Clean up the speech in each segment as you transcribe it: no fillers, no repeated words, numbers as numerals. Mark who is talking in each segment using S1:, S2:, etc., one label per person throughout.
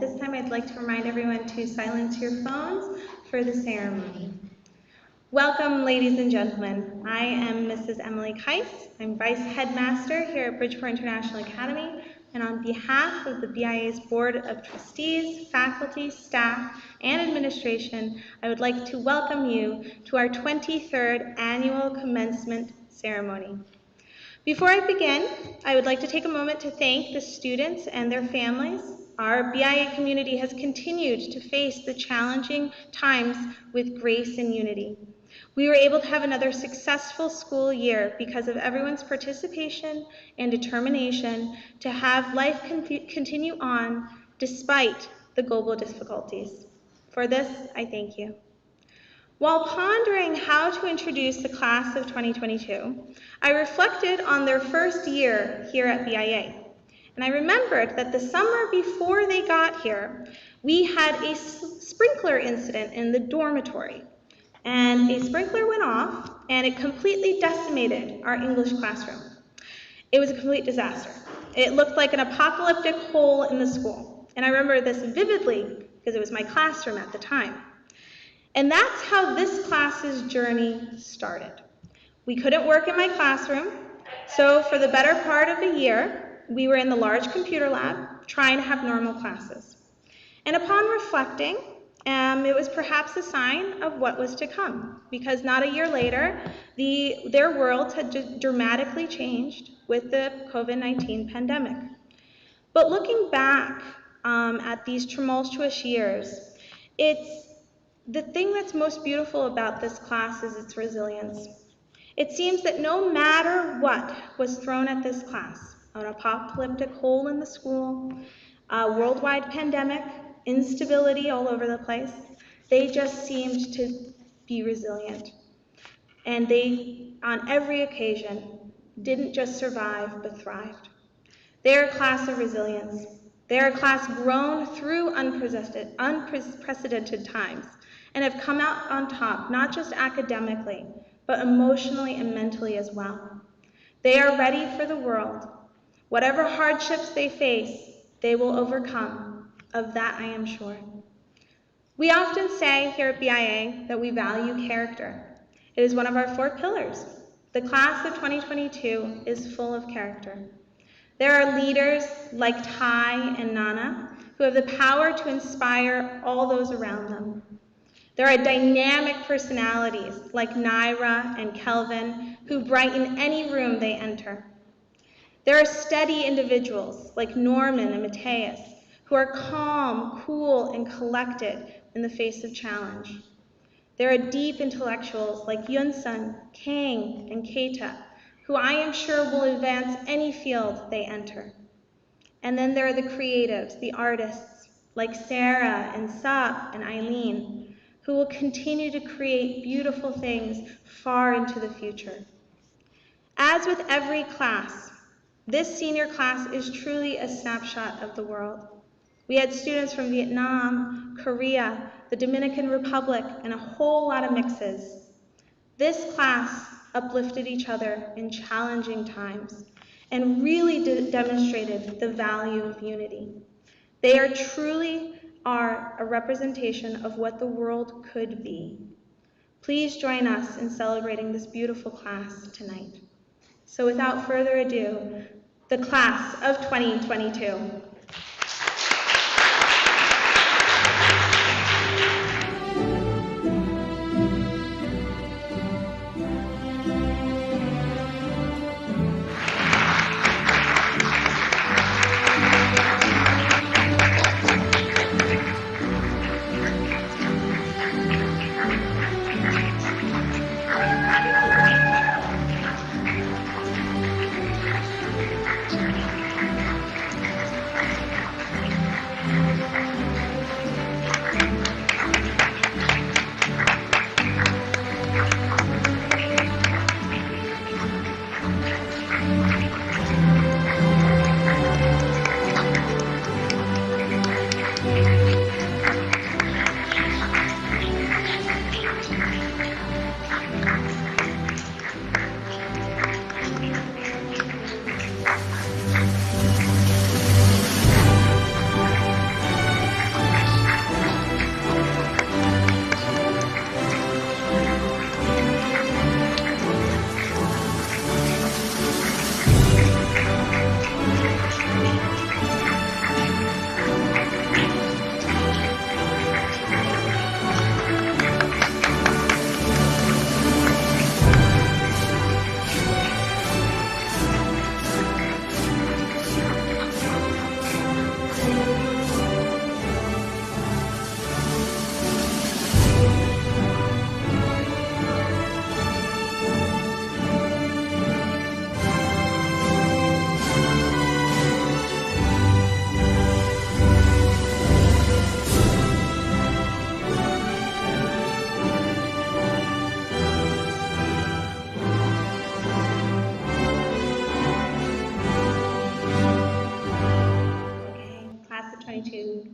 S1: this time I'd like to remind everyone to silence your phones for the ceremony. Welcome, ladies and gentlemen. I am Mrs. Emily Keiss. I'm Vice Headmaster here at Bridgeport International Academy, and on behalf of the BIA's Board of Trustees, faculty, staff, and administration, I would like to welcome you to our 23rd annual commencement ceremony. Before I begin, I would like to take a moment to thank the students and their families. Our BIA community has continued to face the challenging times with grace and unity. We were able to have another successful school year because of everyone's participation and determination to have life continue on despite the global difficulties. For this, I thank you. While pondering how to introduce the class of 2022, I reflected on their first year here at BIA. And I remembered that the summer before they got here, we had a sprinkler incident in the dormitory. And a sprinkler went off, and it completely decimated our English classroom. It was a complete disaster. It looked like an apocalyptic hole in the school. And I remember this vividly because it was my classroom at the time. And that's how this class's journey started. We couldn't work in my classroom, so for the better part of a year, we were in the large computer lab trying to have normal classes. And upon reflecting, it was perhaps a sign of what was to come, because not a year later, their worlds had dramatically changed with the COVID-19 pandemic. But looking back at these tumultuous years, the thing that's most beautiful about this class is its resilience. It seems that no matter what was thrown at this class, an apocalyptic hole in the school, a worldwide pandemic, instability all over the place, they just seemed to be resilient. And they, on every occasion, didn't just survive, but thrived. They're a class of resilience. They're a class grown through unprecedented times, and have come out on top, not just academically, but emotionally and mentally as well. They are ready for the world. Whatever hardships they face, they will overcome. Of that I am sure. We often say here at BIA that we value character. It is one of our 4 pillars. The class of 2022 is full of character. There are leaders like Ty and Nana who have the power to inspire all those around them. There are dynamic personalities like Naira and Kelvin who brighten any room they enter. There are steady individuals like Norman and Mateus who are calm, cool, and collected in the face of challenge. There are deep intellectuals like Yunsun, Kang, and Keita who I am sure will advance any field they enter. And then there are the creatives, the artists like Sarah and Sap and Eileen, who will continue to create beautiful things far into the future. As with every class, this senior class is truly a snapshot of the world. We had students from Vietnam, Korea, the Dominican Republic, and a whole lot of mixes. This class uplifted each other in challenging times and really demonstrated the value of unity. They truly are a representation of what the world could be. Please join us in celebrating this beautiful class tonight. So without further ado, the class of 2022.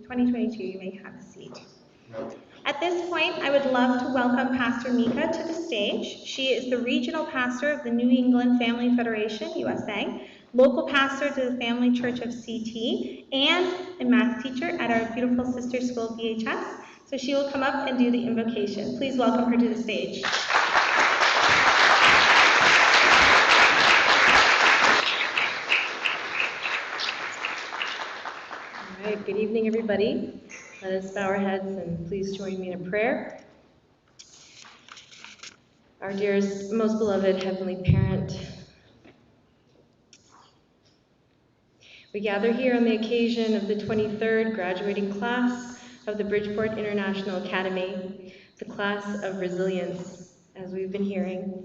S1: 2022. You may have a seat. At this point, I would love to welcome Pastor Mika to the stage. She is the regional pastor of the New England Family Federation, USA, local pastor to the Family Church of CT, and a math teacher at our beautiful sister school, VHS. So she will come up and do the invocation. Please welcome her to the stage.
S2: All right, good evening, everybody. Let us bow our heads and please join me in a prayer. Our dearest, most beloved Heavenly Parent, we gather here on the occasion of the 23rd graduating class of the Bridgeport International Academy, the class of resilience, as we've been hearing.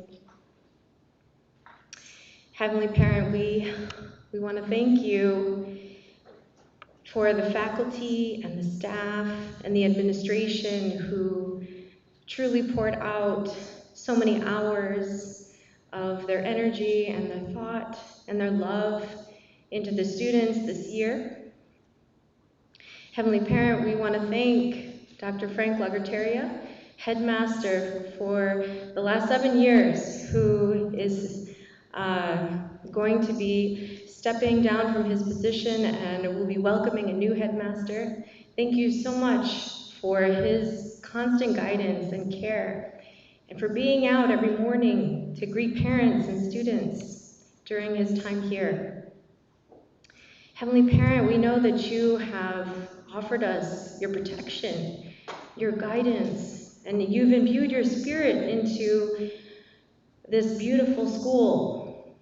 S2: Heavenly Parent, we want to thank you for the faculty and the staff and the administration who truly poured out so many hours of their energy and their thought and their love into the students this year. Heavenly Parent, we want to thank Dr. Frank Lagerteria, headmaster for the last 7 years, who is going to be stepping down from his position and will be welcoming a new headmaster. Thank you so much for his constant guidance and care, and for being out every morning to greet parents and students during his time here. Heavenly Parent, we know that you have offered us your protection, your guidance, and you've imbued your spirit into this beautiful school.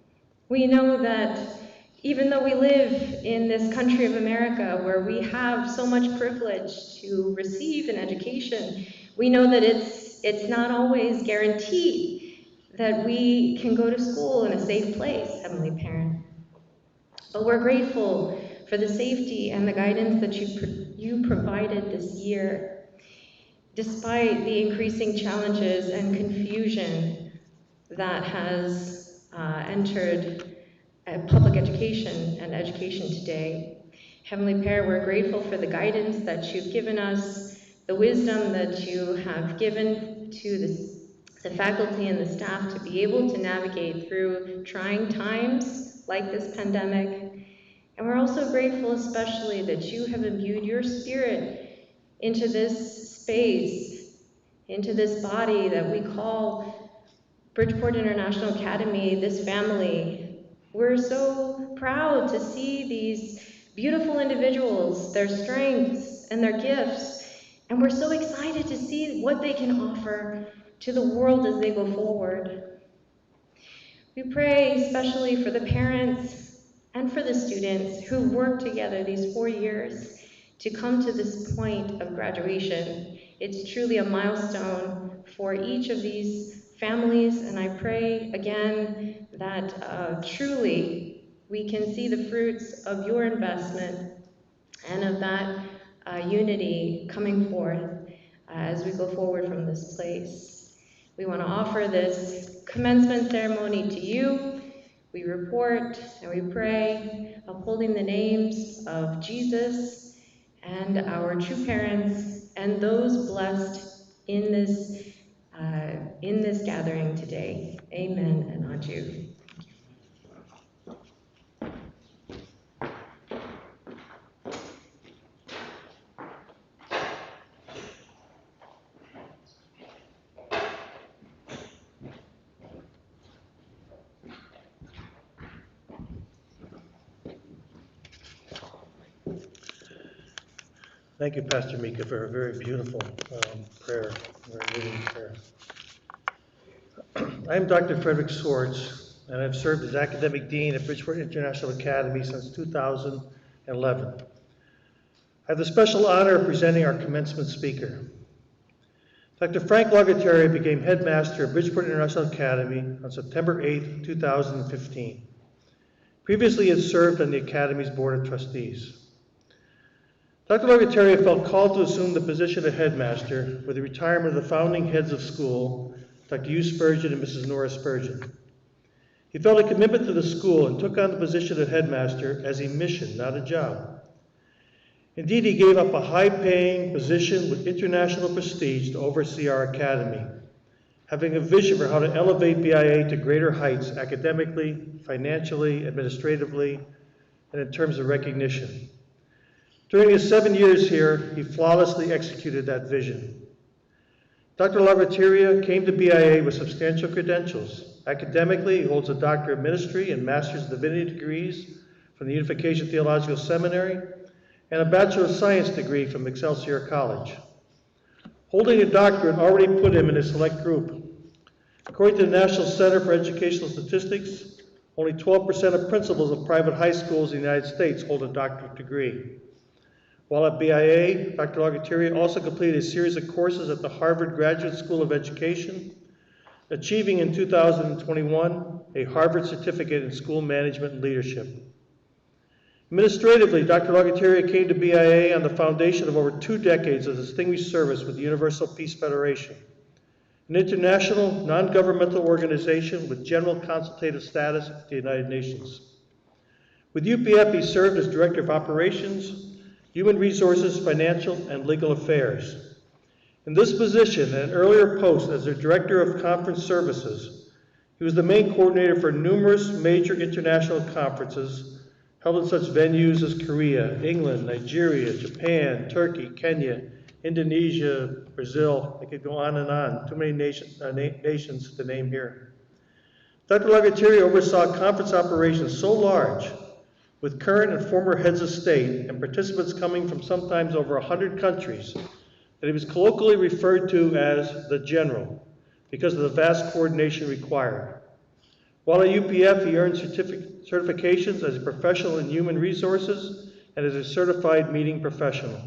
S2: We know that even though we live in this country of America where we have so much privilege to receive an education, we know that it's not always guaranteed that we can go to school in a safe place, Heavenly Parent. But we're grateful for the safety and the guidance that you provided this year, despite the increasing challenges and confusion that has entered public education and education today. Heavenly Parent, we're grateful for the guidance that you've given us, the wisdom that you have given to the faculty and the staff to be able to navigate through trying times like this pandemic. And we're also grateful especially that you have imbued your spirit into this space, into this body that we call Bridgeport International Academy, this family. We're so proud to see these beautiful individuals, their strengths and their gifts, and we're so excited to see what they can offer to the world as they go forward. We pray especially for the parents and for the students who worked together these 4 years to come to this point of graduation. It's truly a milestone for each of these families, and I pray again that truly we can see the fruits of your investment and of that unity coming forth as we go forward from this place. We want to offer this commencement ceremony to you. We report and we pray, upholding the names of Jesus and our true parents and those blessed in this gathering today. Amen and adieu.
S3: Thank you, Pastor Mika, for a very beautiful prayer, very moving prayer. I am Dr. Frederick Swartz, and I've served as Academic Dean at Bridgeport International Academy since 2011. I have the special honor of presenting our commencement speaker. Dr. Frank Lagerteria became headmaster of Bridgeport International Academy on September 8, 2015. Previously, he had served on the Academy's Board of Trustees. Dr. Lagerteria felt called to assume the position of headmaster with the retirement of the founding heads of school, Dr. Hugh Spurgeon and Mrs. Nora Spurgeon. He felt a commitment to the school and took on the position of headmaster as a mission, not a job. Indeed, he gave up a high-paying position with international prestige to oversee our academy, having a vision for how to elevate BIA to greater heights academically, financially, administratively, and in terms of recognition. During his 7 years here, he flawlessly executed that vision. Dr. Lagrateria came to BIA with substantial credentials. Academically, he holds a Doctor of Ministry and Master's of Divinity degrees from the Unification Theological Seminary and a Bachelor of Science degree from Excelsior College. Holding a doctorate already put him in a select group. According to the National Center for Educational Statistics, only 12% of principals of private high schools in the United States hold a doctorate degree. While at BIA, Dr. Lagrateria also completed a series of courses at the Harvard Graduate School of Education, achieving in 2021 a Harvard Certificate in School Management and Leadership. Administratively, Dr. Lagrateria came to BIA on the foundation of over 2 decades of distinguished service with the Universal Peace Federation, an international non-governmental organization with general consultative status at the United Nations. With UPF, he served as Director of Operations, Human Resources, Financial, and Legal Affairs. In this position, and an earlier post as the Director of Conference Services, he was the main coordinator for numerous major international conferences held in such venues as Korea, England, Nigeria, Japan, Turkey, Kenya, Indonesia, Brazil. I could go on, too many nations to name here. Dr. Lagrateria oversaw conference operations so large, with current and former heads of state and participants coming from sometimes over 100 countries, that he was colloquially referred to as the General because of the vast coordination required. While at UPF, he earned certifications as a professional in human resources and as a certified meeting professional.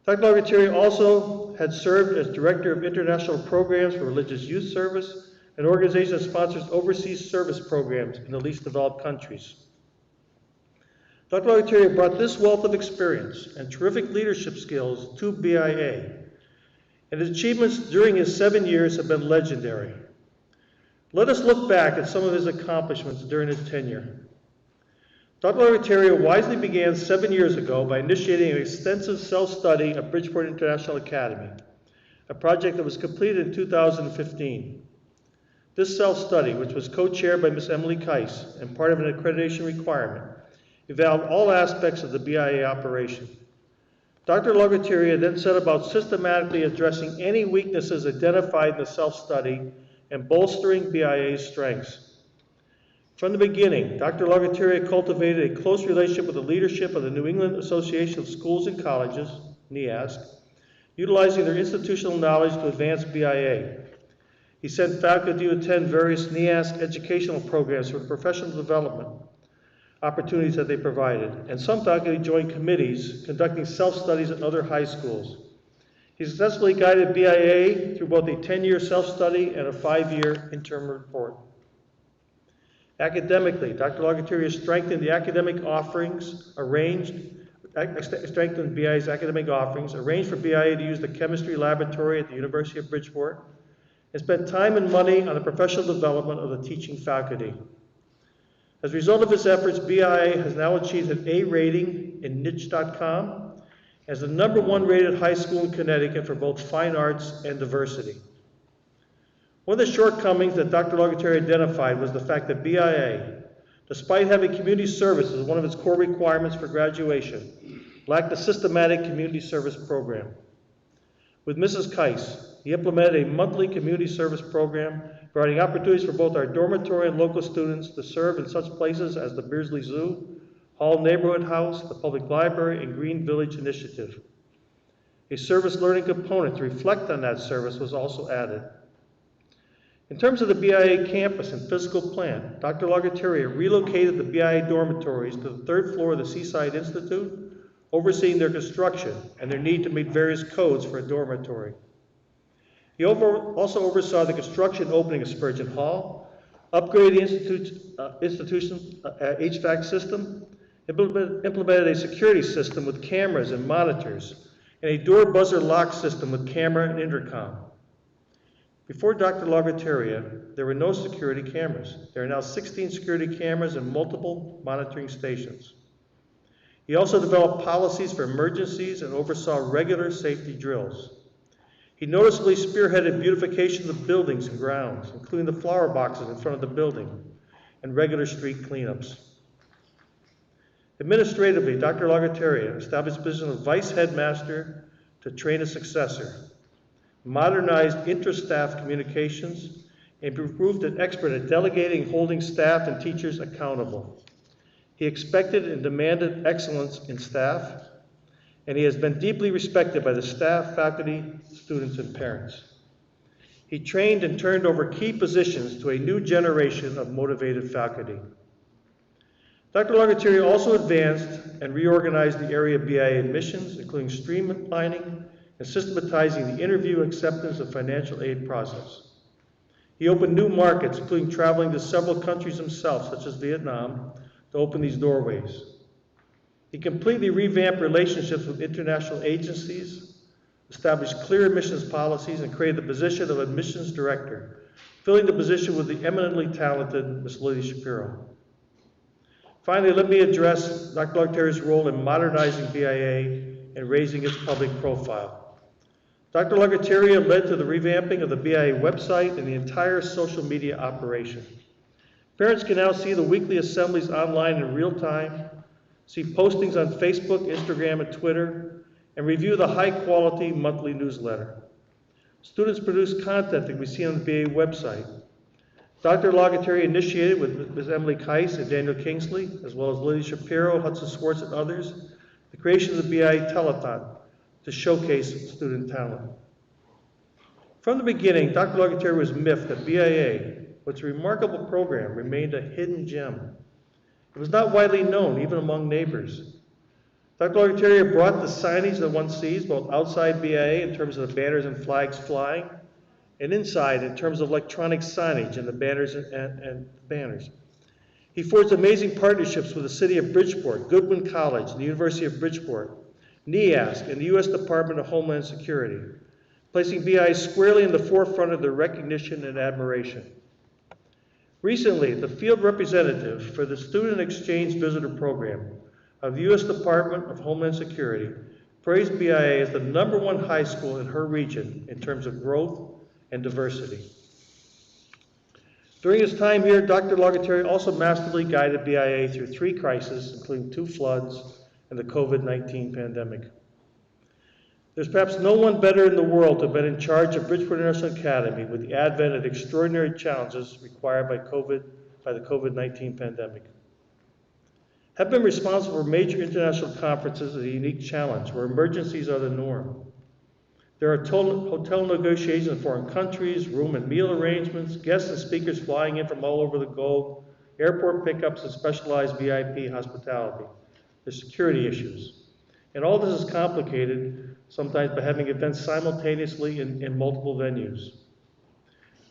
S3: Dr. Lagrateria also had served as Director of International Programs for Religious Youth Service, an organization that sponsors overseas service programs in the least developed countries. Dr. Lagrateria brought this wealth of experience and terrific leadership skills to BIA, and his achievements during his 7 years have been legendary. Let us look back at some of his accomplishments during his tenure. Dr. Lagrateria wisely began 7 years ago by initiating an extensive self-study of Bridgeport International Academy, a project that was completed in 2015. This self-study, which was co-chaired by Ms. Emily Keiss and part of an accreditation requirement, evaluated all aspects of the BIA operation. Dr. Lagrateria then set about systematically addressing any weaknesses identified in the self-study and bolstering BIA's strengths. From the beginning, Dr. Lagrateria cultivated a close relationship with the leadership of the New England Association of Schools and Colleges, NEASC, utilizing their institutional knowledge to advance BIA. He sent faculty to attend various NEASC educational programs for professional development opportunities that they provided, and some faculty joined committees conducting self-studies at other high schools. He successfully guided BIA through both a 10-year self-study and a 5-year interim report. Academically, Dr. Lagrateria strengthened BIA's academic offerings, arranged for BIA to use the chemistry laboratory at the University of Bridgeport, and spent time and money on the professional development of the teaching faculty. As a result of his efforts, BIA has now achieved an A rating in niche.com as the #1 rated high school in Connecticut for both fine arts and diversity. One of the shortcomings that Dr. Lagrateria identified was the fact that BIA, despite having community service as one of its core requirements for graduation, lacked a systematic community service program. With Mrs. Keiss, he implemented a monthly community service program, providing opportunities for both our dormitory and local students to serve in such places as the Beardsley Zoo, Hall Neighborhood House, the Public Library, and Green Village Initiative. A service learning component to reflect on that service was also added. In terms of the BIA campus and physical plan, Dr. Lagrateria relocated the BIA dormitories to the 3rd floor of the Seaside Institute, overseeing their construction and their need to meet various codes for a dormitory. He also oversaw the construction opening of Spurgeon Hall, upgraded the institution's HVAC system, implemented a security system with cameras and monitors, and a door buzzer lock system with camera and intercom. Before Dr. Lagrateria, there were no security cameras. There are now 16 security cameras and multiple monitoring stations. He also developed policies for emergencies and oversaw regular safety drills. He noticeably spearheaded beautification of buildings and grounds, including the flower boxes in front of the building, and regular street cleanups. Administratively, Dr. Lagerteria established the position of Vice Headmaster to train a successor, modernized inter-staff communications, and proved an expert at delegating and holding staff and teachers accountable. He expected and demanded excellence in staff, and he has been deeply respected by the staff, faculty, students, and parents. He trained and turned over key positions to a new generation of motivated faculty. Dr. Lagerteria also advanced and reorganized the area of BIA admissions, including streamlining and systematizing the interview, acceptance, and financial aid process. He opened new markets, including traveling to several countries himself, such as Vietnam, to open these doorways. He completely revamped relationships with international agencies, established clear admissions policies, and created the position of admissions director, filling the position with the eminently talented Ms. Lily Shapiro. Finally, let me address Dr. Lagerteria's role in modernizing BIA and raising its public profile. Dr. Lagerteria led to the revamping of the BIA website and the entire social media operation. Parents can now see the weekly assemblies online in real time, see postings on Facebook, Instagram, and Twitter, and review the high-quality monthly newsletter. Students produce content that can be seen on the BIA website. Dr. Lagerteria initiated with Ms. Emily Keiss and Daniel Kingsley, as well as Lily Shapiro, Hudson Swartz, and others, the creation of the BIA Telethon to showcase student talent. From the beginning, Dr. Lagerteria was miffed that BIA, with its remarkable program, remained a hidden gem. It was not widely known, even among neighbors. Dr. Lagerteria brought the signage that one sees, both outside BIA in terms of the banners and flags flying, and inside in terms of electronic signage and the banners and banners. He forged amazing partnerships with the City of Bridgeport, Goodwin College, the University of Bridgeport, NEASC, and the U.S. Department of Homeland Security, placing BIA squarely in the forefront of their recognition and admiration. Recently, the field representative for the Student Exchange Visitor Program of the U.S. Department of Homeland Security praised BIA as the #1 high school in her region in terms of growth and diversity. During his time here, Dr. Lagerteria also masterfully guided BIA through 3 crises, including 2 floods and the COVID-19 pandemic. There's perhaps no one better in the world to have been in charge of Bridgeport International Academy with the advent of extraordinary challenges required by the COVID-19 pandemic. Have been responsible for major international conferences is a unique challenge where emergencies are the norm. There are hotel negotiations in foreign countries, room and meal arrangements, guests and speakers flying in from all over the globe, airport pickups, and specialized VIP hospitality. There's security issues. And all this is complicated sometimes by having events simultaneously in multiple venues.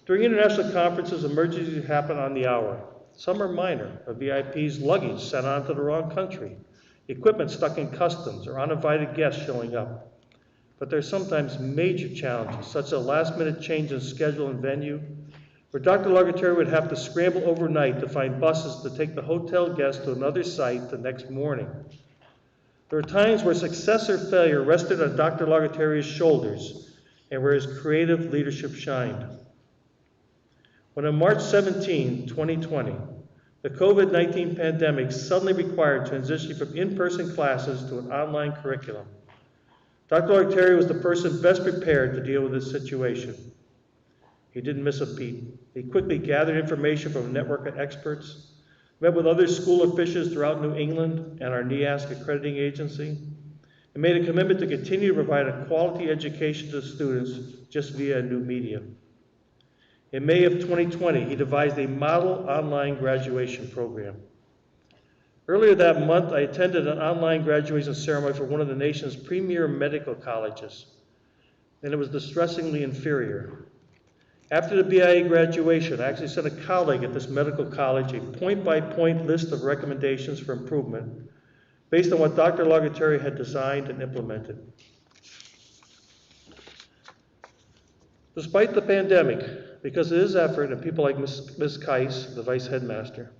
S3: During international conferences, emergencies happen on the hour. Some are minor, a VIP's luggage sent on to the wrong country, equipment stuck in customs, or uninvited guests showing up. But there are sometimes major challenges, such as a last-minute change in schedule and venue, where Dr. Lagerteria would have to scramble overnight to find buses to take the hotel guests to another site the next morning. There are times where success or failure rested on Dr. Lagerteria's shoulders and where his creative leadership shined. When on March 17, 2020, the COVID-19 pandemic suddenly required transitioning from in-person classes to an online curriculum, Dr. Lagerteria was the person best prepared to deal with this situation. He didn't miss a beat. He quickly gathered information from a network of experts, met with other school officials throughout New England and our NEASC accrediting agency, and made a commitment to continue to provide a quality education to students just via new media. In May of 2020, he devised a model online graduation program. Earlier that month, I attended an online graduation ceremony for one of the nation's premier medical colleges, and it was distressingly inferior. After the BIA graduation, I actually sent a colleague at this medical college a point-by-point list of recommendations for improvement based on what Dr. Lagerteria had designed and implemented. Despite the pandemic, because of his effort and people like Ms. Keiss, the vice headmaster,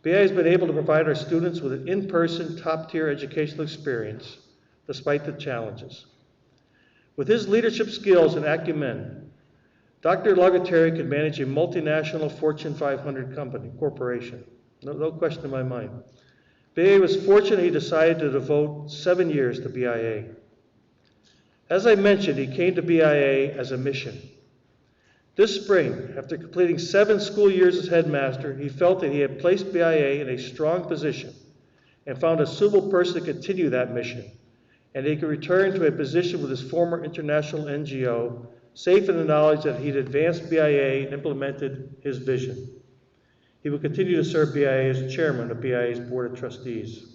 S3: BIA has been able to provide our students with an in-person, top-tier educational experience, despite the challenges. With his leadership skills and acumen, Dr. Lagateri could manage a multinational Fortune 500 corporation. No question in my mind. BIA was fortunate he decided to devote 7 years to BIA. As I mentioned, he came to BIA as a mission. This spring, after completing 7 school years as headmaster, he felt that he had placed BIA in a strong position and found a suitable person to continue that mission, and he could return to a position with his former international NGO, safe in the knowledge that he'd advanced BIA and implemented his vision. He will continue to serve BIA as chairman of BIA's Board of Trustees.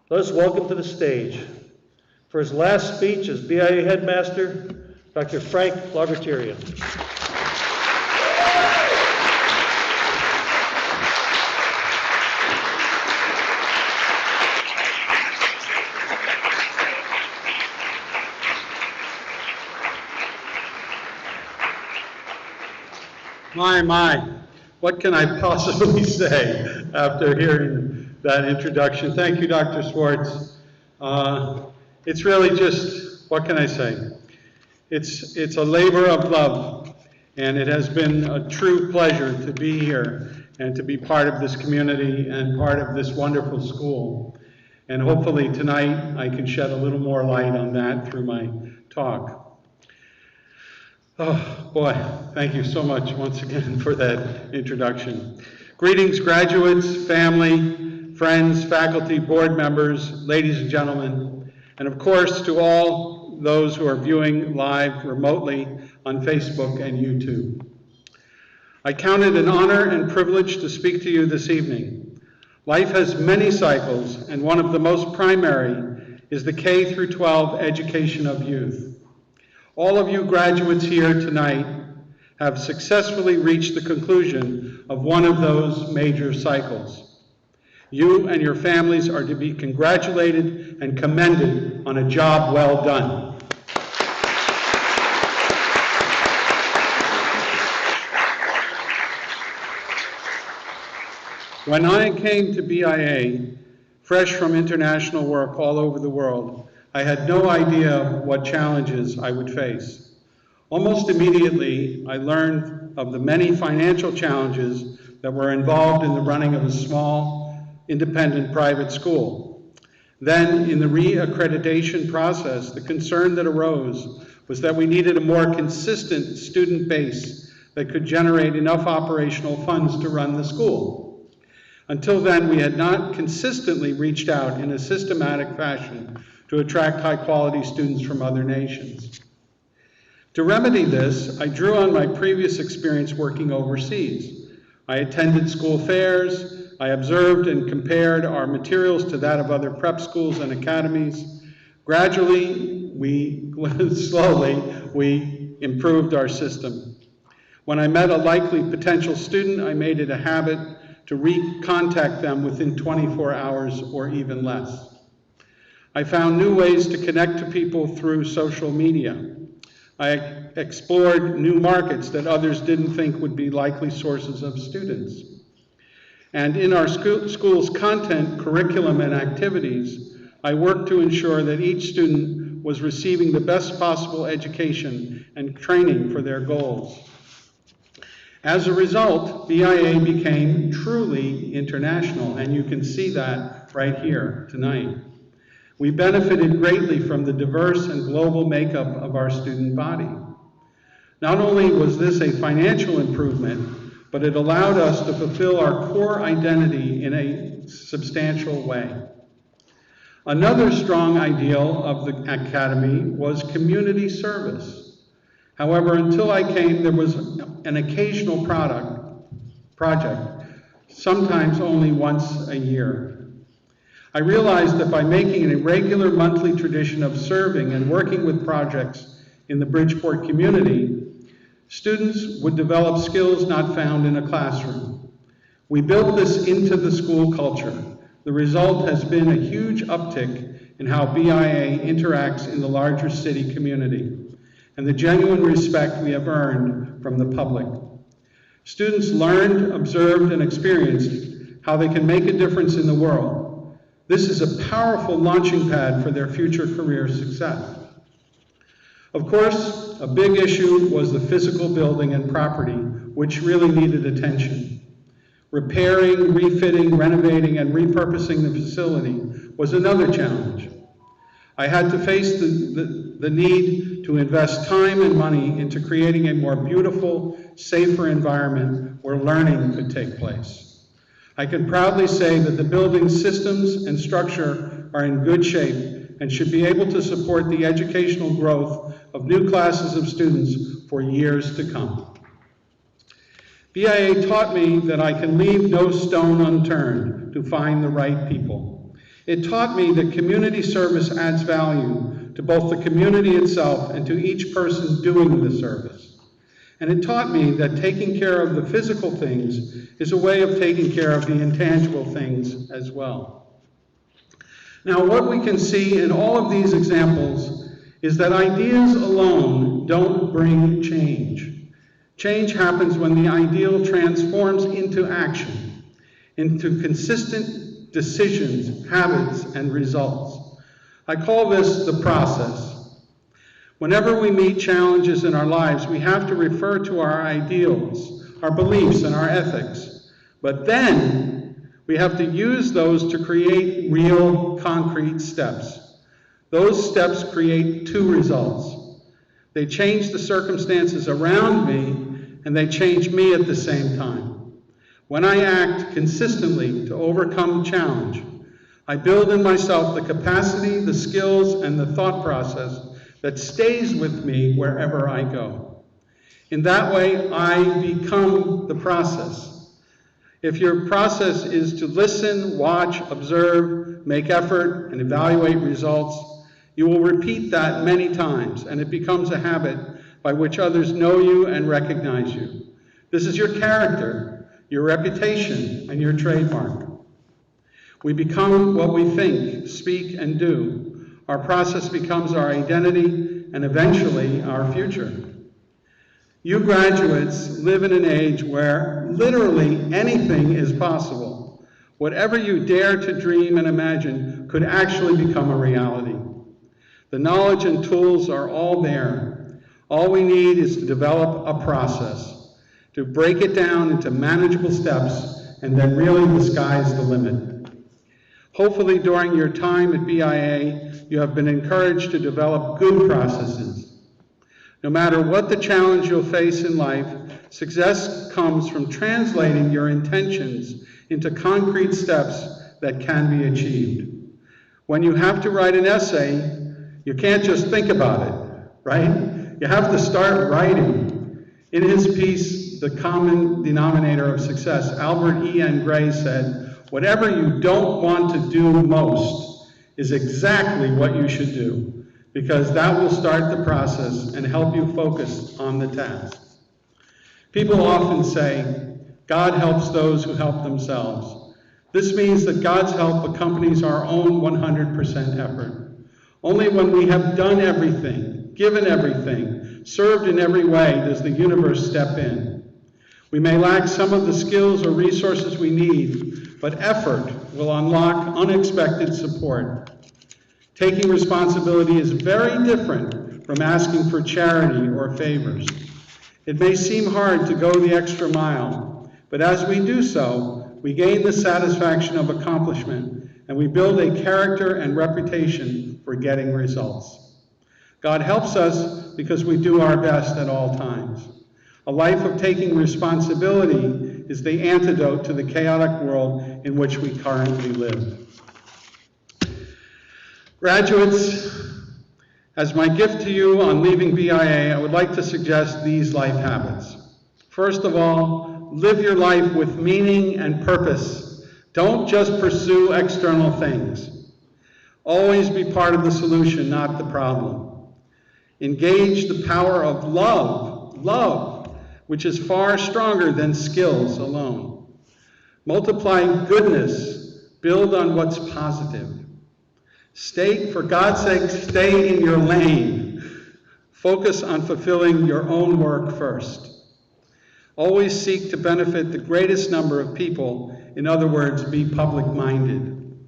S3: Let us welcome to the stage, for his last speech as BIA headmaster, Dr. Frank Lagateri.
S4: My, what can I possibly say after hearing that introduction? Thank you, Dr. Swartz. It's really just, what can I say? It's a labor of love, and it has been a true pleasure to be here and to be part of this community and part of this wonderful school. And hopefully tonight I can shed a little more light on that through my talk. Oh boy, thank you so much once again for that introduction. Greetings, graduates, family, friends, faculty, board members, ladies and gentlemen, and of course to all those who are viewing live remotely on Facebook and YouTube. I count it an honor and privilege to speak to you this evening. Life has many cycles, and one of the most primary is the K through 12 education of youth. All of you graduates here tonight have successfully reached the conclusion of one of those major cycles. You and your families are to be congratulated and commended on a job well done. When I came to BIA, fresh from international work all over the world, I had no idea what challenges I would face. Almost immediately, I learned of the many financial challenges that were involved in the running of a small, independent private school. Then, in the re-accreditation process, the concern that arose was that we needed a more consistent student base that could generate enough operational funds to run the school. Until then, we had not consistently reached out in a systematic fashion to attract high-quality students from other nations. To remedy this, I drew on my previous experience working overseas. I attended school fairs, I observed and compared our materials to that of other prep schools and academies. Gradually, slowly, we improved our system. When I met a likely potential student, I made it a habit to recontact them within 24 hours or even less. I found new ways to connect to people through social media. I explored new markets that others didn't think would be likely sources of students. And in our school's content, curriculum, and activities, I worked to ensure that each student was receiving the best possible education and training for their goals. As a result, BIA became truly international, and you can see that right here tonight. We benefited greatly from the diverse and global makeup of our student body. Not only was this a financial improvement, but it allowed us to fulfill our core identity in a substantial way. Another strong ideal of the Academy was community service. However, until I came, there was an occasional project, sometimes only once a year. I realized that by making it a regular monthly tradition of serving and working with projects in the Bridgeport community, students would develop skills not found in a classroom. We built this into the school culture. The result has been a huge uptick in how BIA interacts in the larger city community, and the genuine respect we have earned from the public. Students learned, observed, and experienced how they can make a difference in the world. This is a powerful launching pad for their future career success. Of course, a big issue was the physical building and property, which really needed attention. Repairing, refitting, renovating, and repurposing the facility was another challenge. I had to face the need to invest time and money into creating a more beautiful, safer environment where learning could take place. I can proudly say that the building's systems and structure are in good shape and should be able to support the educational growth of new classes of students for years to come. BIA taught me that I can leave no stone unturned to find the right people. It taught me that community service adds value to both the community itself and to each person doing the service. And it taught me that taking care of the physical things is a way of taking care of the intangible things as well. Now, what we can see in all of these examples is that ideas alone don't bring change. Change happens when the ideal transforms into action, into consistent decisions, habits, and results. I call this the process. Whenever we meet challenges in our lives, we have to refer to our ideals, our beliefs, and our ethics. But then we have to use those to create real, concrete steps. Those steps create two results. They change the circumstances around me, and they change me at the same time. When I act consistently to overcome challenge, I build in myself the capacity, the skills, and the thought process that stays with me wherever I go. In that way, I become the process. If your process is to listen, watch, observe, make effort, and evaluate results, you will repeat that many times, and it becomes a habit by which others know you and recognize you. This is your character, your reputation, and your trademark. We become what we think, speak, and do. Our process becomes our identity and eventually our future. You graduates live in an age where literally anything is possible. Whatever you dare to dream and imagine could actually become a reality. The knowledge and tools are all there. All we need is to develop a process, to break it down into manageable steps, and then really the sky's the limit. Hopefully during your time at BIA, you have been encouraged to develop good processes. No matter what the challenge you'll face in life, success comes from translating your intentions into concrete steps that can be achieved. When you have to write an essay, you can't just think about it, right? You have to start writing. In his piece, The Common Denominator of Success, Albert E.N. Gray said, "Whatever you don't want to do most is exactly what you should do, because that will start the process and help you focus on the task." People often say, God helps those who help themselves. This means that God's help accompanies our own 100% effort. Only when we have done everything, given everything, served in every way does the universe step in. We may lack some of the skills or resources we need, but effort will unlock unexpected support. Taking responsibility is very different from asking for charity or favors. It may seem hard to go the extra mile, but as we do so, we gain the satisfaction of accomplishment, and we build a character and reputation for getting results. God helps us because we do our best at all times. A life of taking responsibility is the antidote to the chaotic world in which we currently live. Graduates, as my gift to you on leaving BIA, I would like to suggest these life habits. First of all, live your life with meaning and purpose. Don't just pursue external things. Always be part of the solution, not the problem. Engage the power of love, which is far stronger than skills alone. Multiply goodness, build on what's positive. For God's sake, stay in your lane. Focus on fulfilling your own work first. Always seek to benefit the greatest number of people. In other words, be public-minded.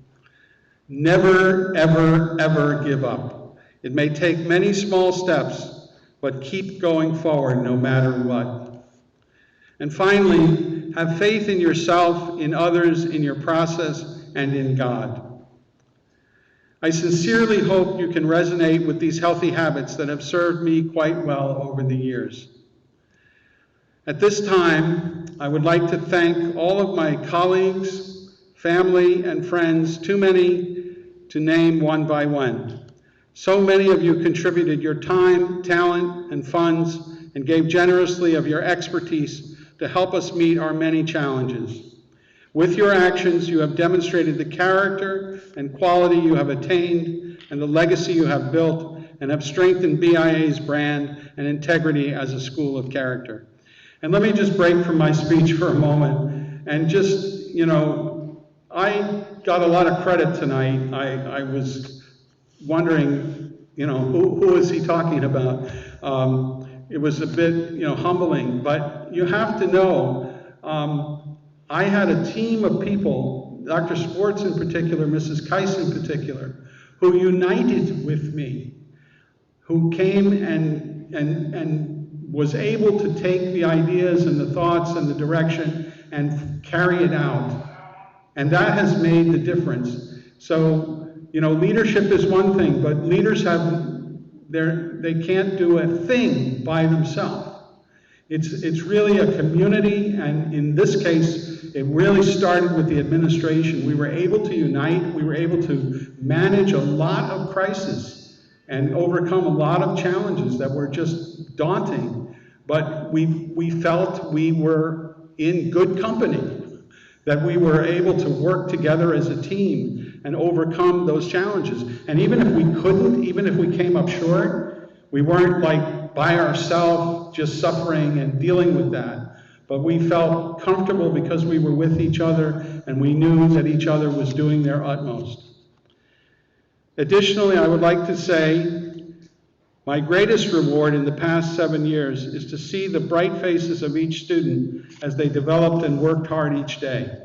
S4: Never, ever, ever give up. It may take many small steps, but keep going forward no matter what. And finally, have faith in yourself, in others, in your process, and in God. I sincerely hope you can resonate with these healthy habits that have served me quite well over the years. At this time, I would like to thank all of my colleagues, family, and friends, too many to name one by one. So many of you contributed your time, talent, and funds, and gave generously of your expertise to help us meet our many challenges. With your actions, you have demonstrated the character and quality you have attained and the legacy you have built, and have strengthened BIA's brand and integrity as a school of character. And let me just break from my speech for a moment and just, I got a lot of credit tonight. I was wondering, who is he talking about? It was a bit, humbling, but you have to know, I had a team of people, Dr. Sports in particular, Mrs. Keiss in particular, who united with me, who came and was able to take the ideas and the thoughts and the direction and carry it out. And that has made the difference. So, leadership is one thing, but leaders they can't do a thing by themselves. It's really a community, and in this case, it really started with the administration. We were able to unite, we were able to manage a lot of crises and overcome a lot of challenges that were just daunting. But we felt we were in good company, that we were able to work together as a team and overcome those challenges. And even if we couldn't, even if we came up short, we weren't like by ourselves just suffering and dealing with that. But we felt comfortable because we were with each other and we knew that each other was doing their utmost. Additionally, I would like to say, my greatest reward in the past 7 years is to see the bright faces of each student as they developed and worked hard each day.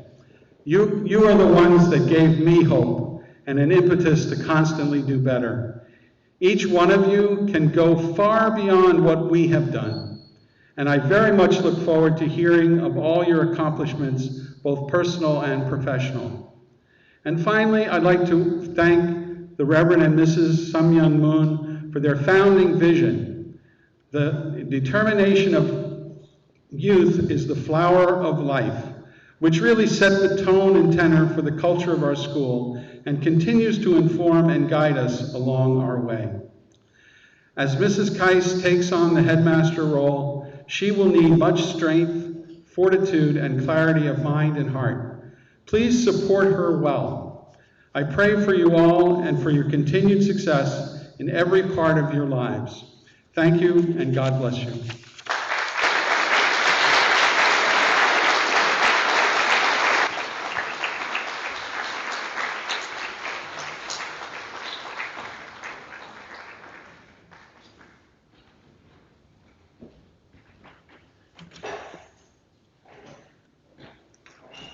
S4: You are the ones that gave me hope and an impetus to constantly do better. Each one of you can go far beyond what we have done, and I very much look forward to hearing of all your accomplishments, both personal and professional. And finally, I'd like to thank the Reverend and Mrs. Sum-Young Moon for their founding vision. The determination of youth is the flower of life, which really set the tone and tenor for the culture of our school and continues to inform and guide us along our way. As Mrs. Keiss takes on the headmaster role, she will need much strength, fortitude, and clarity of mind and heart. Please support her well. I pray for you all and for your continued success in every part of your lives. Thank you, and God bless you.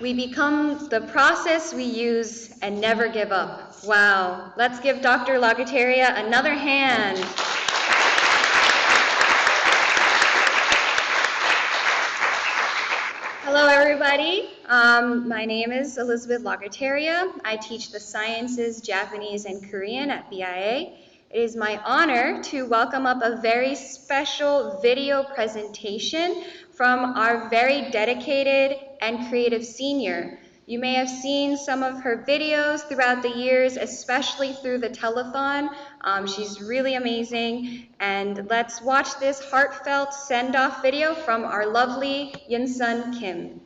S2: We become the process we use and never give up. Wow. Let's give Dr. Lagateria another hand. Hello, everybody. My name is Elizabeth Lagateria. I teach the sciences, Japanese, and Korean at BIA. It is my honor to welcome up a very special video presentation from our very dedicated and creative senior. You may have seen some of her videos throughout the years, especially through the telethon. She's really amazing. And let's watch this heartfelt send-off video from our lovely Yun-Sun Kim.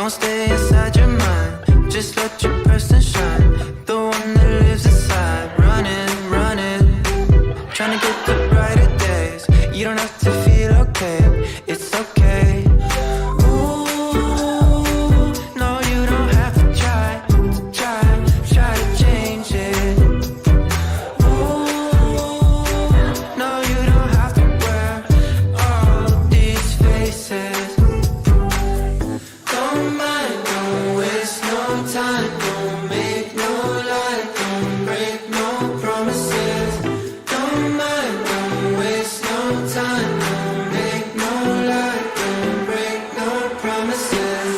S5: Don't stay inside your mind, just let your person shine. The one that lives inside, running, running, trying to get the brighter days. You don't have to feel okay, it's okay. Ooh, no, you don't have to try to change it. Ooh, no, you don't have to wear all these faces. Don't mind, don't waste no time, don't make no lie, don't break no promises. Don't mind, don't waste no time, don't make no lie, don't break no promises.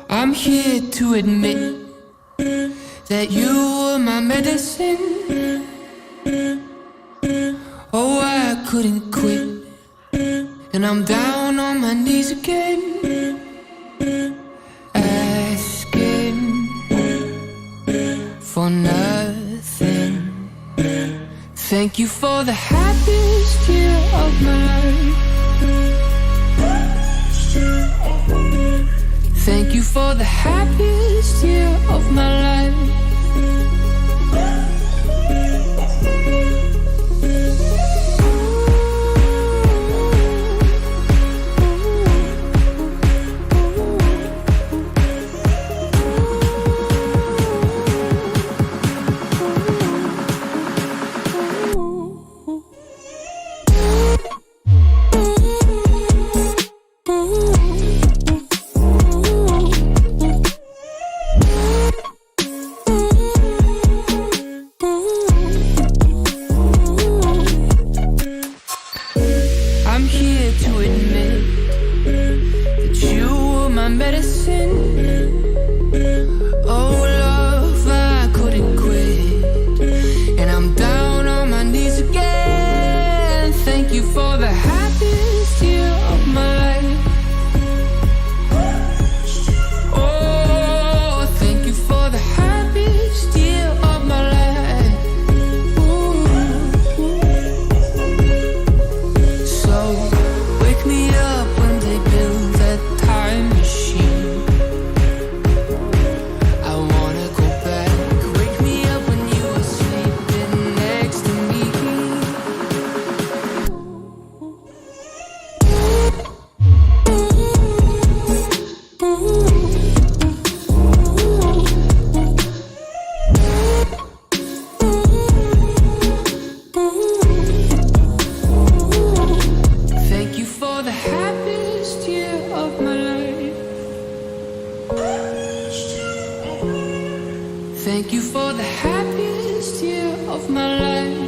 S5: I'm here to admit that you were my medicine. Oh, I couldn't quit, and I'm down on my knees again, asking for nothing. Thank you for the happiest year of my life. Thank you for the happiest year of my life. I'm here to admit that you were my medicine. Oh, love, I couldn't quit, and I'm down on my knees again. Thank you for the happiest year of my life. Oh, thank you for the happiest year of my life. So wake me up when they build that time machine. I wanna go back. Wake me up when you were sleeping next to me. Thank you for the happiest year of my life. Thank you for the happiest year of my life.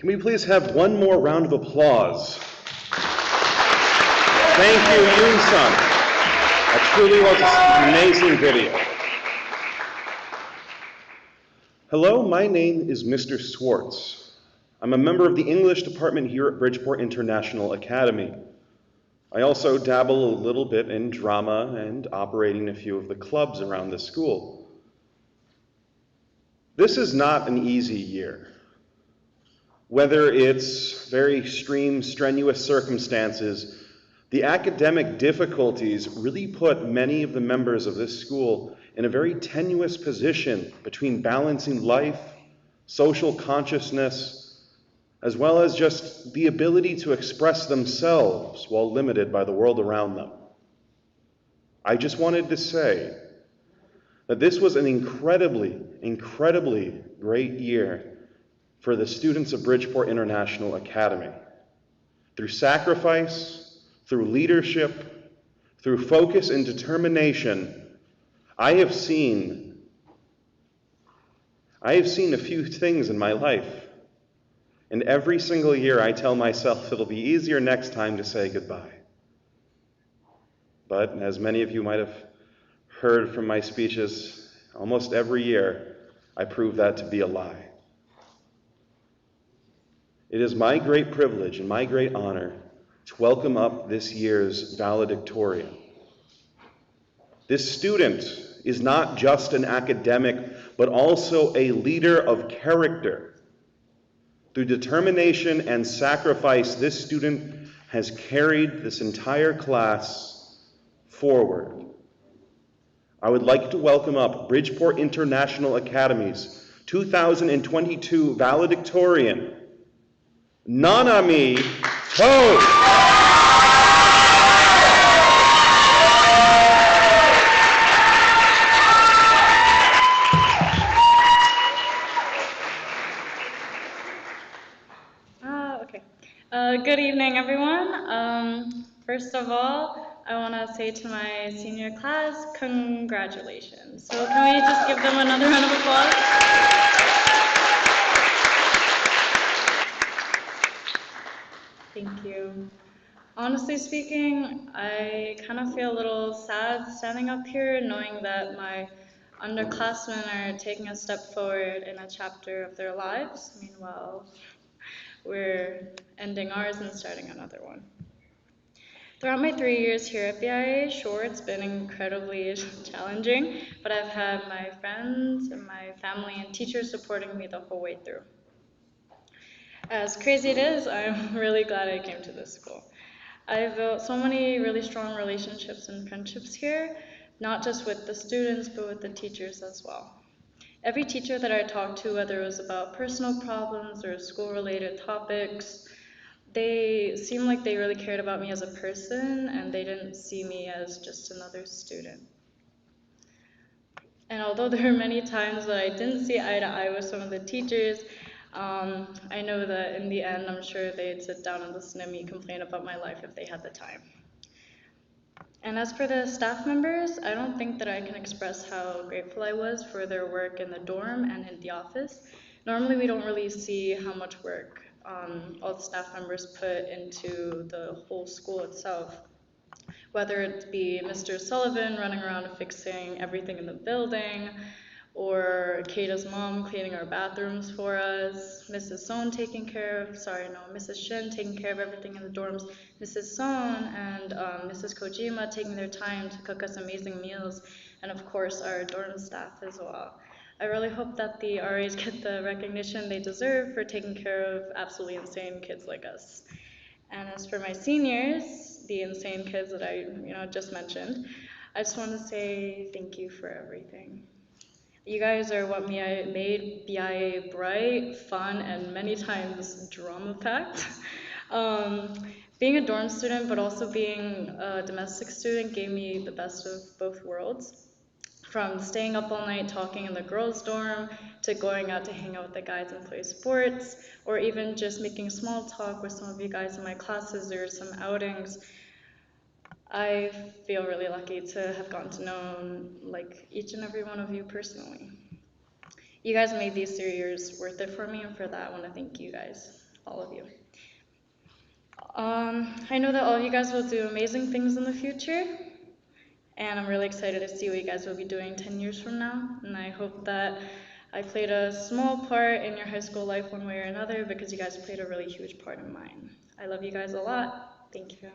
S6: Can we please have one more round of applause? Thank you, Yoon-sung. That truly was an amazing video. Hello, my name is Mr. Swartz. I'm a member of the English department here at Bridgeport International Academy. I also dabble a little bit in drama and operating a few of the clubs around the school. This is not an easy year. Whether it's very extreme, strenuous circumstances, the academic difficulties really put many of the members of this school in a very tenuous position between balancing life, social consciousness, as well as just the ability to express themselves while limited by the world around them. I just wanted to say that this was an incredibly, incredibly great year for the students of Bridgeport International Academy. Through sacrifice, through leadership, through focus and determination, I have seen a few things in my life. And every single year I tell myself it'll be easier next time to say goodbye. But as many of you might have heard from my speeches, almost every year I prove that to be a lie. It is my great privilege and my great honor to welcome up this year's valedictorian. This student is not just an academic, but also a leader of character. Through determination and sacrifice, this student has carried this entire class forward. I would like to welcome up Bridgeport International Academy's 2022 valedictorian, Nanami To.
S7: Good evening, everyone. First of all, I want to say to my senior class, congratulations. So can we just give them another round of applause? Thank you. Honestly speaking, I kind of feel a little sad standing up here knowing that my underclassmen are taking a step forward in a chapter of their lives. Meanwhile, we're ending ours and starting another one. Throughout my 3 years here at BIA, sure, it's been incredibly challenging, but I've had my friends and my family and teachers supporting me the whole way through. As crazy it is, I'm really glad I came to this school. I've built so many really strong relationships and friendships here, not just with the students, but with the teachers as well. Every teacher that I talked to, whether it was about personal problems or school-related topics, they seemed like they really cared about me as a person, and they didn't see me as just another student. And although there were many times that I didn't see eye to eye with some of the teachers, I know that in the end, I'm sure they'd sit down and listen to me complain about my life if they had the time. And as for the staff members, I don't think that I can express how grateful I was for their work in the dorm and in the office. Normally, we don't really see how much work all the staff members put into the whole school itself. Whether it be Mr. Sullivan running around fixing everything in the building, or Kata's mom cleaning our bathrooms for us, Mrs. Shin taking care of everything in the dorms, Mrs. Son and Mrs. Kojima taking their time to cook us amazing meals, and of course our dorm staff as well. I really hope that the RAs get the recognition they deserve for taking care of absolutely insane kids like us. And as for my seniors, the insane kids that I just mentioned, I just want to say thank you for everything. You guys are what made BIA bright, fun, and many times drama-packed. Being a dorm student, but also being a domestic student gave me the best of both worlds. From staying up all night talking in the girls' dorm, to going out to hang out with the guys and play sports, or even just making small talk with some of you guys in my classes or some outings. I feel really lucky to have gotten to know each and every one of you personally. You guys made these 3 years worth it for me, and for that I want to thank you guys. all of you. I know that all of you guys will do amazing things in the future, and I'm really excited to see what you guys will be doing 10 years from now, and I hope that I played a small part in your high school life one way or another, because you guys played a really huge part in mine. I love you guys a lot. Thank you.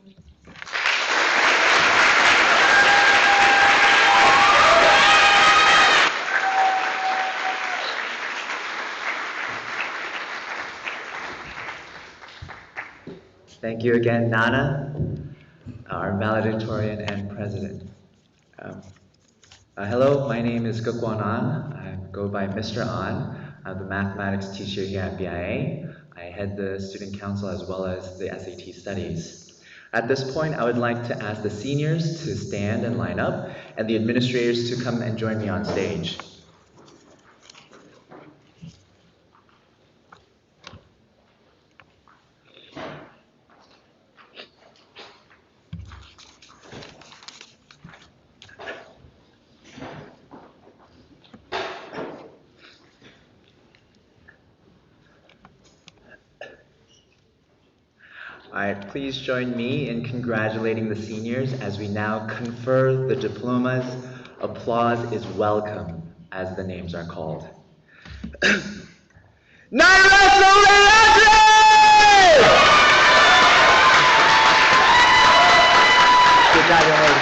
S8: Thank you again, Nana, our valedictorian and president. Hello, my name is Gukwan An. I go by Mr. An. I'm the mathematics teacher here at BIA. I head the student council as well as the SAT studies. At this point, I would like to ask the seniors to stand and line up, and the administrators to come and join me on stage. All right, please join me in congratulating the seniors as we now confer the diplomas. Applause is welcome as the names are called. Naira Soleil! Good job, young lady.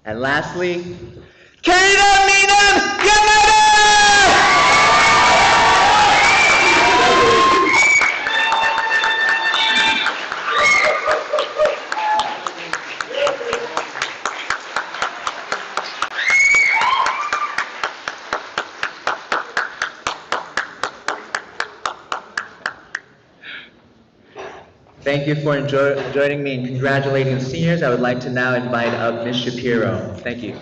S8: And lastly, Kingdom Needham Yamada! Thank you for joining me in congratulating the seniors. I would like to now invite up Ms. Shapiro. Thank you.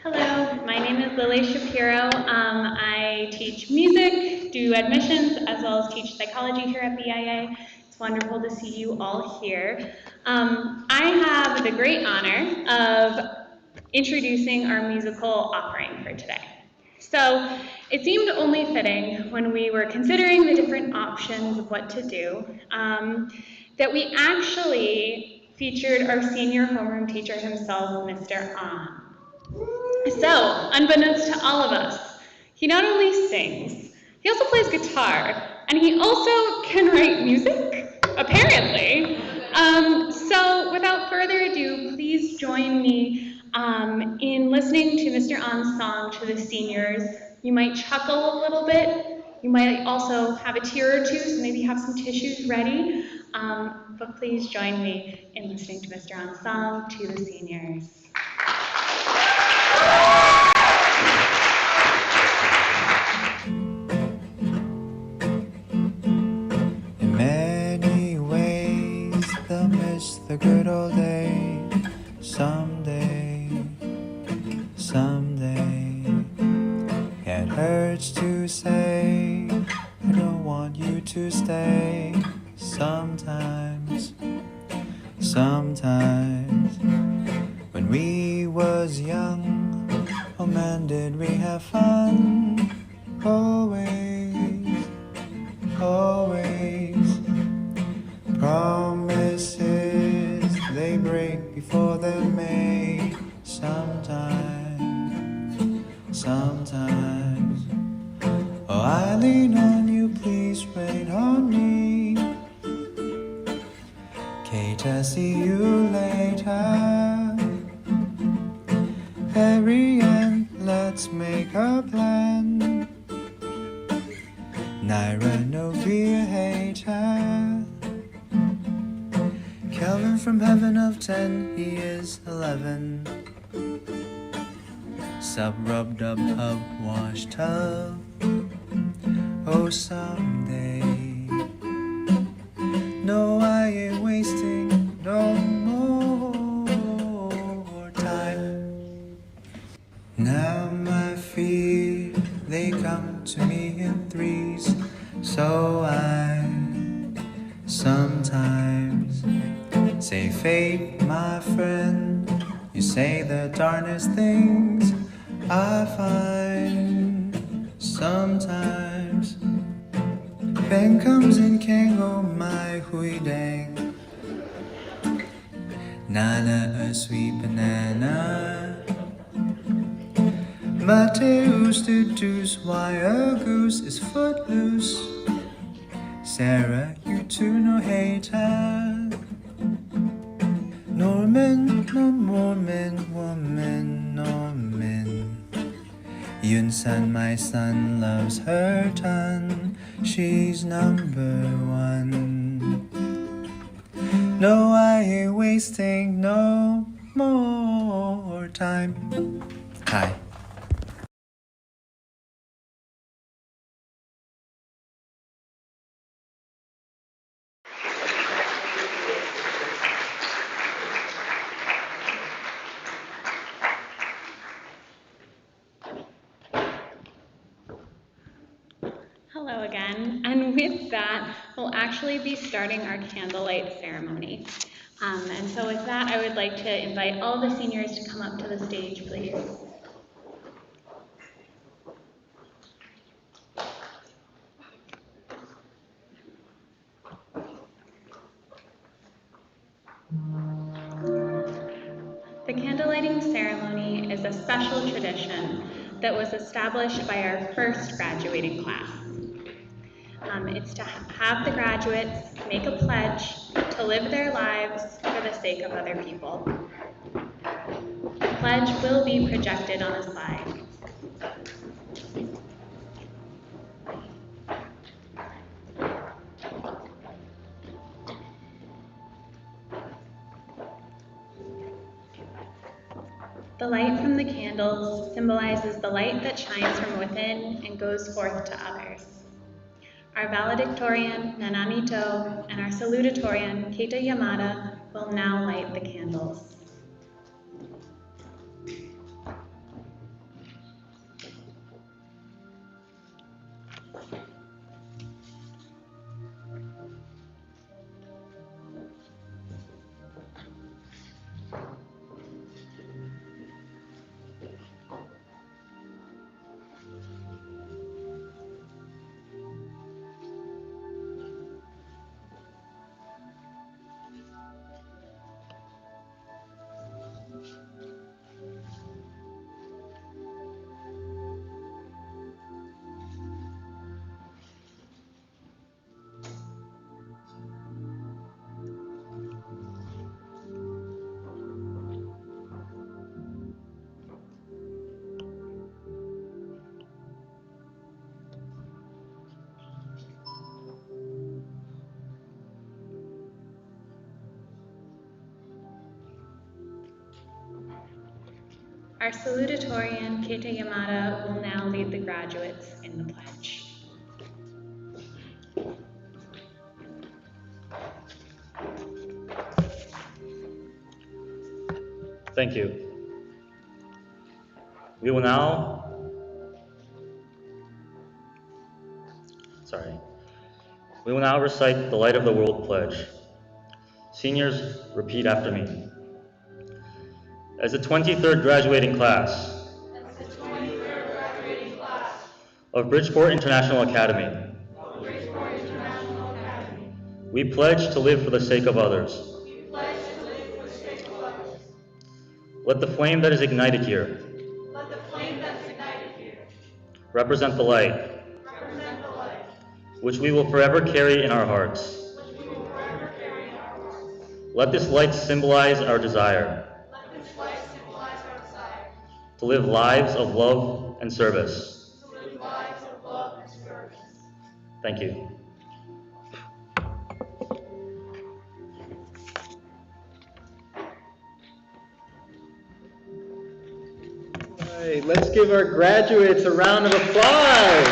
S9: Hello, my name is Lily Shapiro. I teach music, do admissions, as well as teach psychology here at BIA. It's wonderful to see you all here. I have the great honor of introducing our musical offering for today. So it seemed only fitting when we were considering the different options of what to do, that we actually featured our senior homeroom teacher himself, Mr. An. So, unbeknownst to all of us, he not only sings, he also plays guitar, and he also can write music, apparently. So without further ado, please join me in listening to Mr. An's song to the seniors. You might chuckle a little bit. You might also have a tear or two, so maybe have some tissues ready. But please join me in listening to Mr. An's song to the seniors.
S10: In many ways, they'll miss the good old days. Someday, it hurts to say, I don't want you to stay. Sometimes, when we was young, oh man, did we have fun. Always, promises they break before they're made. Sometimes, oh, I lean on you, please rain on me. Kate, I see you later. Harry, and let's make a plan. Naira, no fear, hater. Kelvin from heaven of 10, he is 11. Sub, rub, dub, hub, wash, tub. Oh, someday. No, I ain't wasting no more time. Now my feet, they come to me in threes. So I sometimes say, fate, my friend, you say the darnest things I find. Sometimes Ben comes in, can't go my hui dang. Nana, a sweet banana. Mateus deduce why a goose is footloose. Sarah, you too no hater. Norman, no Mormon, woman, Norman. Yun San, my son, loves her ton. She's number one. No, I ain't wasting no more time. Hi.
S9: Hello again, and with that, we'll actually be starting our candlelight ceremony. And so with that, I would like to invite all the seniors to come up to the stage, please. The candlelighting ceremony is a special tradition that was established by our first graduating class. It's to have the graduates make a pledge to live their lives for the sake of other people. The pledge will be projected on a slide. The light from the candles symbolizes the light that shines from within and goes forth to others. Our valedictorian, Nanami To, and our salutatorian, Keita Yamada, will now light the candles. Our salutatorian, Keita Yamada, will now lead the graduates in the pledge.
S11: Thank you. We will now recite the Light of the World Pledge. Seniors, repeat after me. As the 23rd graduating class of Bridgeport International Academy, we pledge to live for the sake of others. Let the flame that is ignited here represent the light which we will forever carry in our hearts. Let this light symbolize our desire to live lives of love and service. Thank you.
S12: All right, let's give our graduates a round of applause.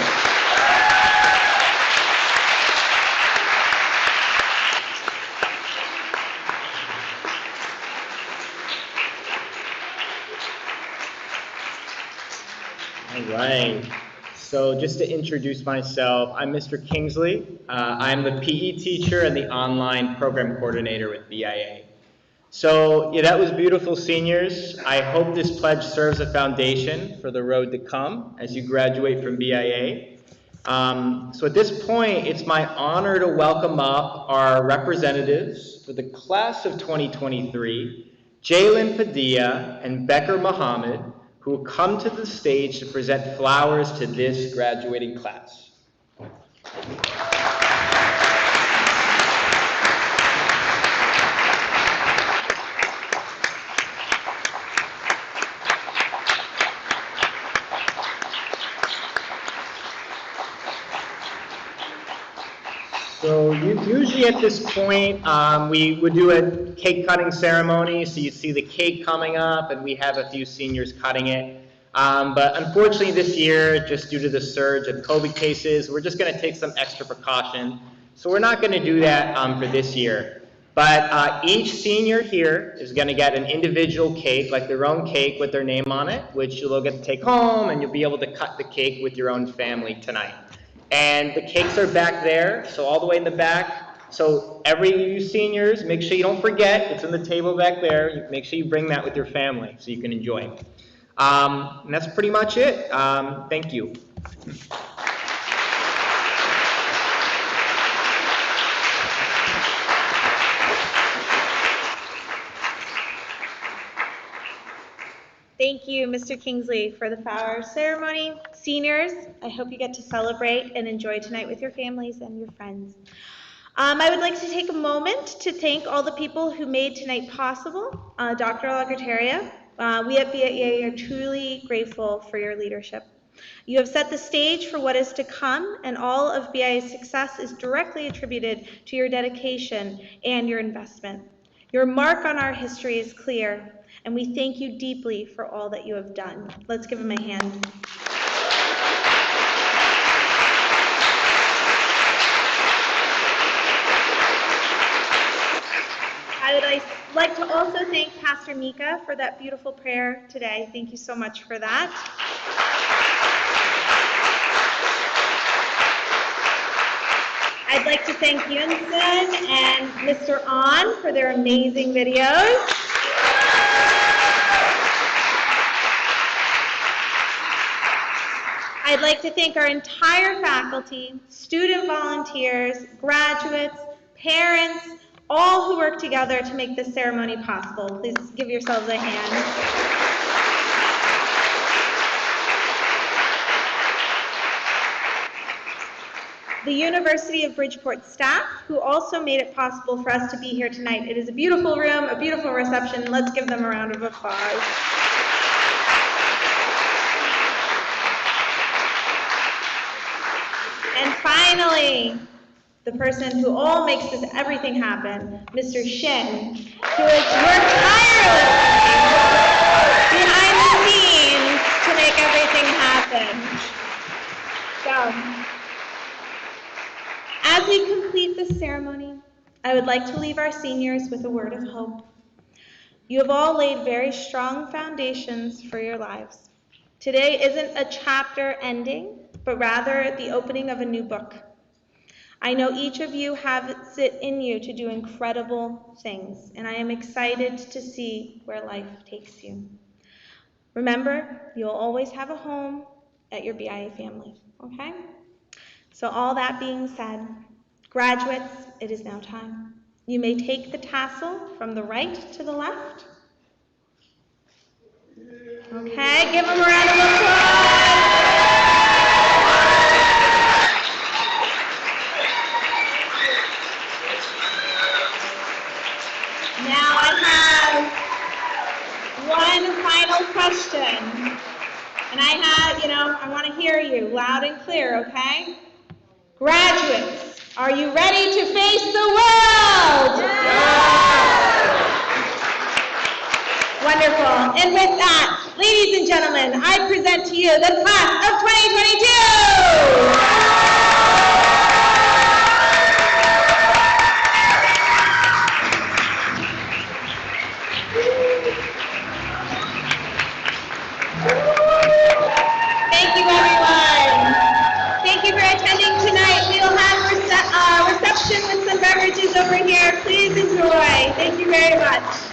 S12: All right, so just to introduce myself, I'm Mr. Kingsley. I'm the PE teacher and the online program coordinator with BIA. So yeah, that was beautiful, seniors. I hope this pledge serves a foundation for the road to come as you graduate from BIA. So at this point, it's my honor to welcome up our representatives for the class of 2023, Jalen Padilla and Becker Muhammad, who will come to the stage to present flowers to this graduating class. So usually at this point, we would do a cake cutting ceremony. So you see the cake coming up and we have a few seniors cutting it. But unfortunately this year, just due to the surge of COVID cases, we're just gonna take some extra precaution. So we're not gonna do that for this year. But each senior here is gonna get an individual cake, like their own cake with their name on it, which you'll get to take home and you'll be able to cut the cake with your own family tonight. And the cakes are back there, so all the way in the back. So you seniors, make sure you don't forget, it's on the table back there. Make sure you bring that with your family so you can enjoy. And that's pretty much it. Thank you.
S1: Thank you, Mr. Kingsley, for the flower ceremony. Seniors, I hope you get to celebrate and enjoy tonight with your families and your friends. I would like to take a moment to thank all the people who made tonight possible. Dr. Lagerteria, we at BIA are truly grateful for your leadership. You have set the stage for what is to come, and all of BIA's success is directly attributed to your dedication and your investment. Your mark on our history is clear, and we thank you deeply for all that you have done. Let's give them a hand. I would like to also thank Pastor Mika for that beautiful prayer today. Thank you so much for that. I'd like to thank Yunsun and Mr. An for their amazing videos. I'd like to thank our entire faculty, student volunteers, graduates, parents, all who work together to make this ceremony possible. Please give yourselves a hand. The University of Bridgeport staff, who also made it possible for us to be here tonight. It is a beautiful room, a beautiful reception. Let's give them a round of applause. And finally, the person who all makes this everything happen, Mr. Shin, who has worked tirelessly behind the scenes to make everything happen. So, as we complete this ceremony, I would like to leave our seniors with a word of hope. You have all laid very strong foundations for your lives. Today isn't a chapter ending, but rather the opening of a new book. I know each of you have it in you to do incredible things, and I am excited to see where life takes you. Remember, you'll always have a home at your BIA family, okay? So all that being said, graduates, it is now time. You may take the tassel from the right to the left. Okay, give them a round of applause. Now I have one final question. And I want to hear you loud and clear, okay? Graduates, are you ready to face the world? Yeah. Wonderful. And with that, ladies and gentlemen, I present to you the class of 2022. Thank you, everyone. Thank you for attending tonight. We will have reception with some beverages over here. Please enjoy. Thank you very much.